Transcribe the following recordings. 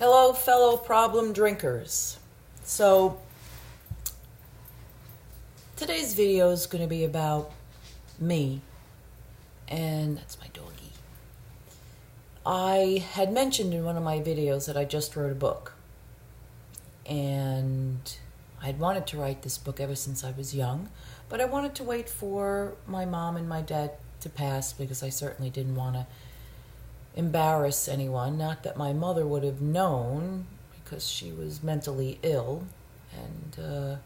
Hello, fellow problem drinkers. So, today's video is going to be about me, and that's my doggy. I had mentioned in one of my videos that I just wrote a book, and I'd wanted to write this book ever since I was young, but I wanted to wait for my mom and my dad to pass because I certainly didn't want to embarrass anyone. Not that my mother would have known because she was mentally ill and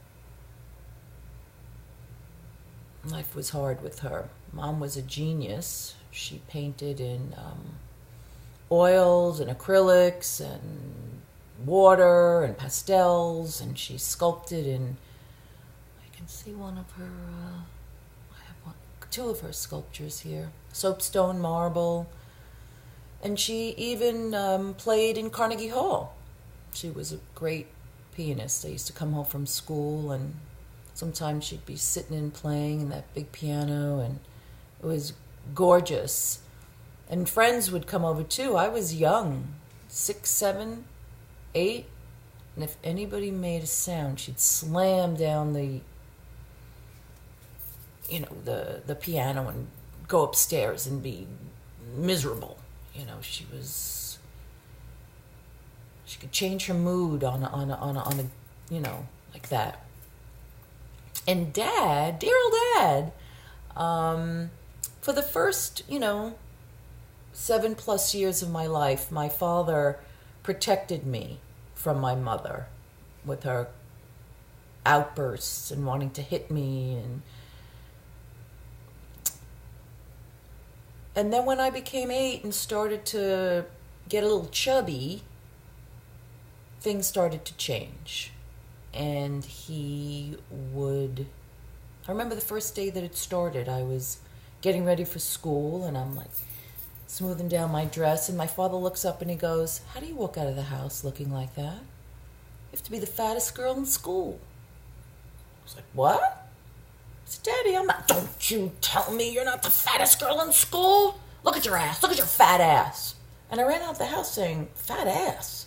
life was hard with her. Mom was a genius. She painted in oils and acrylics and water and pastels, and she sculpted in, I can see one of her, I have two of her sculptures here, soapstone marble. And she even played in Carnegie Hall. She was a great pianist. I used to come home from school, and sometimes she'd be sitting and playing in that big piano, and it was gorgeous. And friends would come over too. I was young, 6, 7, 8, and if anybody made a sound, she'd slam down the piano and go upstairs and be miserable. She could change her mood on a like that. And Dad, dear old Dad, for the first, 7+ years of my life, my father protected me from my mother with her outbursts and wanting to hit me. And then when I became 8 and started to get a little chubby, things started to change. And I remember the first day that it started, I was getting ready for school, and I'm like smoothing down my dress, and my father looks up and he goes, "How do you walk out of the house looking like that? You have to be the fattest girl in school." I was like, "What?" I said, "Daddy, I'm not." "Don't you tell me you're not the fattest girl in school. Look at your ass. Look at your fat ass." And I ran out the house saying, "Fat ass?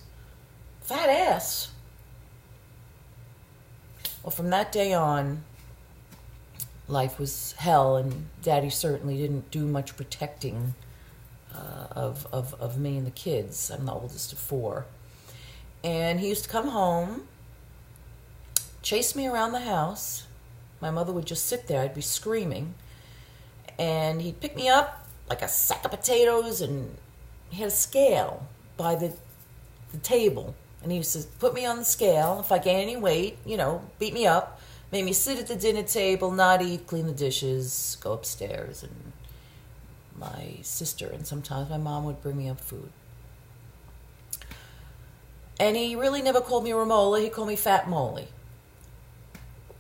Fat ass?" Well, from that day on, life was hell, and Daddy certainly didn't do much protecting of me and the kids. I'm the oldest of 4. And he used to come home, chase me around the house. My mother would just sit there. I'd be screaming. And he'd pick me up like a sack of potatoes, and he had a scale by the table. And he used to put me on the scale. If I gained any weight, beat me up, made me sit at the dinner table, not eat, clean the dishes, go upstairs. And my sister and sometimes my mom would bring me up food. And he really never called me Romola. He called me Fat Molly.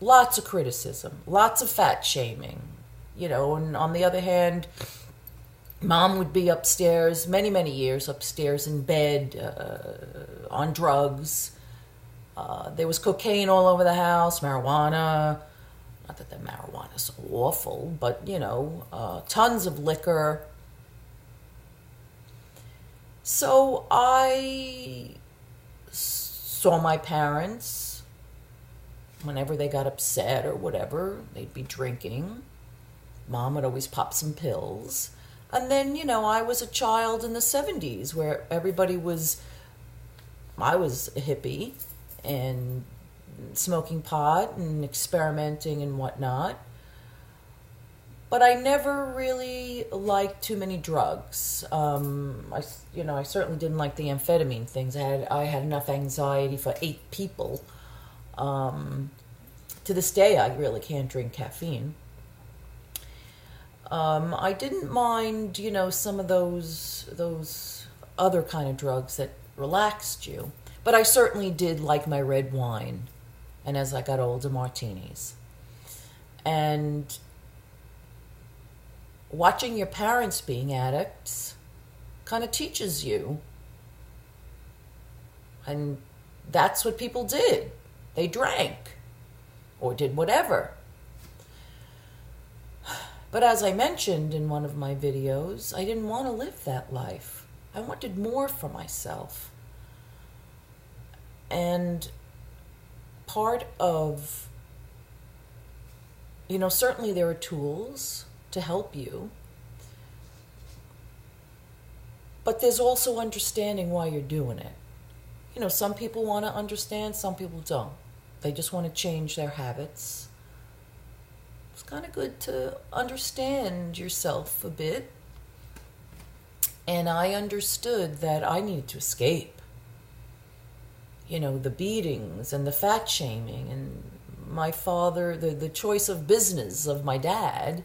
Lots of criticism, lots of fat shaming, and on the other hand, Mom would be upstairs, many, many years upstairs in bed, on drugs. There was cocaine all over the house, marijuana. Not that the marijuana is awful, but, tons of liquor. So I saw my parents. Whenever they got upset or whatever, they'd be drinking. Mom would always pop some pills. And then, I was a child in the 70s where I was a hippie and smoking pot and experimenting and whatnot. But I never really liked too many drugs. I certainly didn't like the amphetamine things. I had enough anxiety for 8 people. To this day, I really can't drink caffeine. I didn't mind, some of those other kind of drugs that relaxed you. But I certainly did like my red wine. And as I got older, martinis. And watching your parents being addicts kind of teaches you. And that's what people did. They drank or did whatever. But as I mentioned in one of my videos, I didn't want to live that life. I wanted more for myself. And part of, certainly there are tools to help you, but there's also understanding why you're doing it. Some people want to understand, some people don't. They just want to change their habits. It's kind of good to understand yourself a bit. And I understood that I needed to escape. The beatings and the fat shaming and my father, the choice of business of my dad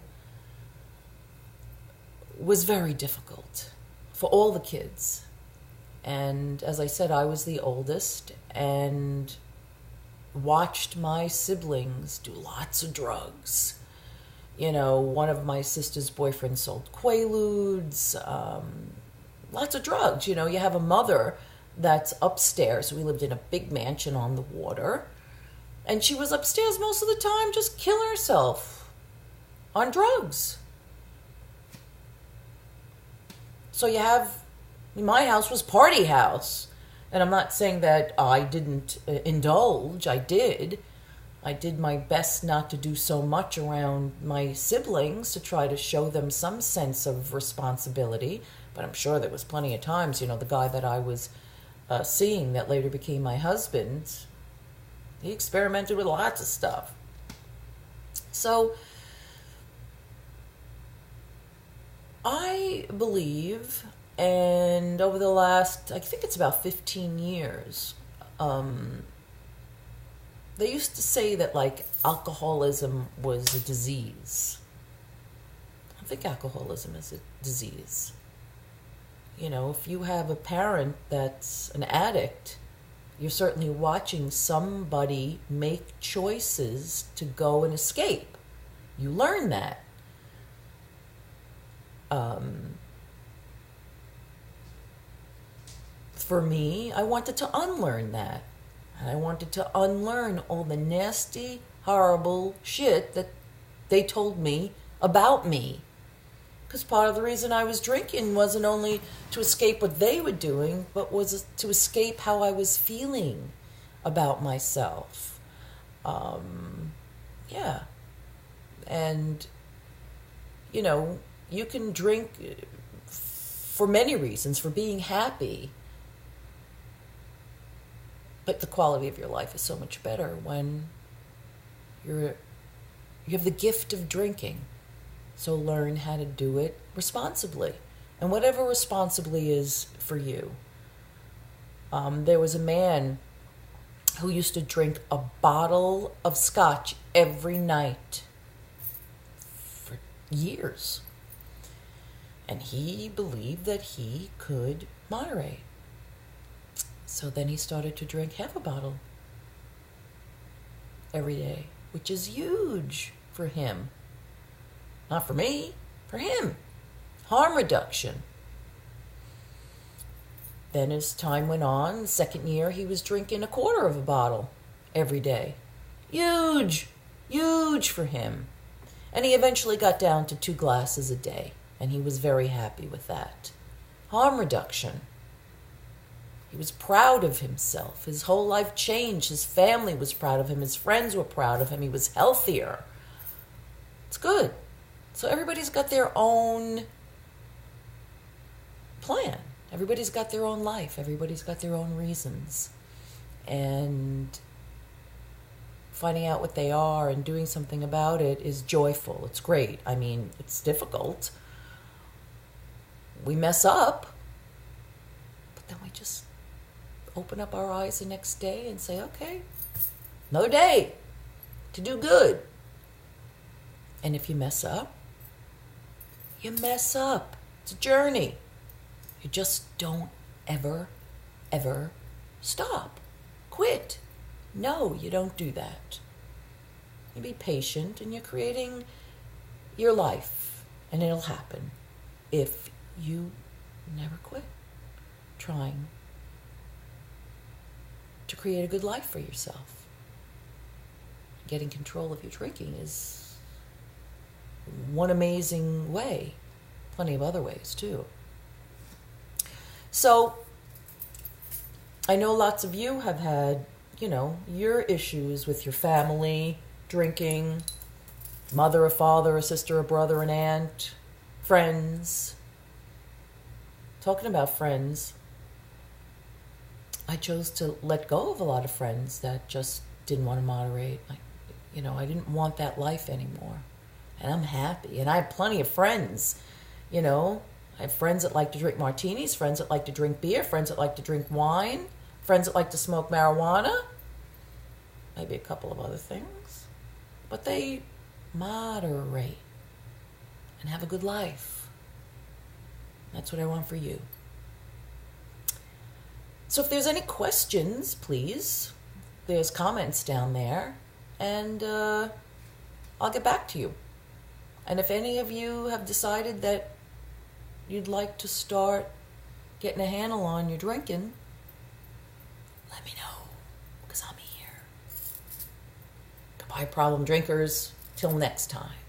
was very difficult for all the kids. And as I said, I was the oldest and watched my siblings do lots of drugs. One of my sister's boyfriends sold Quaaludes, lots of drugs. You have a mother that's upstairs. We lived in a big mansion on the water. And she was upstairs most of the time just killing herself on drugs. So my house was party house. And I'm not saying that I didn't indulge. I did. I did my best not to do so much around my siblings to try to show them some sense of responsibility. But I'm sure there was plenty of times, the guy that I was seeing that later became my husband, he experimented with lots of stuff. So I believe, and over the last, I think it's about 15 years, they used to say that alcoholism was a disease. I don't think alcoholism is a disease. If you have a parent that's an addict, you're certainly watching somebody make choices to go and escape. You learn that. For me, I wanted to unlearn that. And I wanted to unlearn all the nasty, horrible shit that they told me about me. Because part of the reason I was drinking wasn't only to escape what they were doing, but was to escape how I was feeling about myself. Yeah. And, you can drink for many reasons, for being happy. But the quality of your life is so much better when you have the gift of drinking. So learn how to do it responsibly. And whatever responsibly is for you. There was a man who used to drink a bottle of scotch every night for years. And he believed that he could moderate. So then he started to drink half a bottle every day, which is huge for him. Not for me, for him. Harm reduction. Then as time went on, the second year, he was drinking a quarter of a bottle every day. Huge for him. And he eventually got down to 2 glasses a day, and he was very happy with that. Harm reduction. He was proud of himself. His whole life changed. His family was proud of him. His friends were proud of him. He was healthier. It's good. So everybody's got their own plan. Everybody's got their own life. Everybody's got their own reasons. And finding out what they are and doing something about it is joyful. It's great. I mean, it's difficult. We mess up. But then we just open up our eyes the next day and say, okay, another day to do good. And if you mess up, you mess up. It's a journey. You just don't ever stop. Quit. No, you don't do that. You be patient and you're creating your life. And it'll happen if you never quit trying to create a good life for yourself. Getting control of your drinking is one amazing way. Plenty of other ways too. So I know lots of you have had, your issues with your family, drinking, mother or father or sister or brother and aunt, friends. Talking about friends, I chose to let go of a lot of friends that just didn't want to moderate. I didn't want that life anymore. And I'm happy. And I have plenty of friends, I have friends that like to drink martinis, friends that like to drink beer, friends that like to drink wine, friends that like to smoke marijuana, maybe a couple of other things. But they moderate and have a good life. That's what I want for you. So if there's any questions, please, there's comments down there, and I'll get back to you. And if any of you have decided that you'd like to start getting a handle on your drinking, let me know, because I'm here. Goodbye, problem drinkers. Till next time.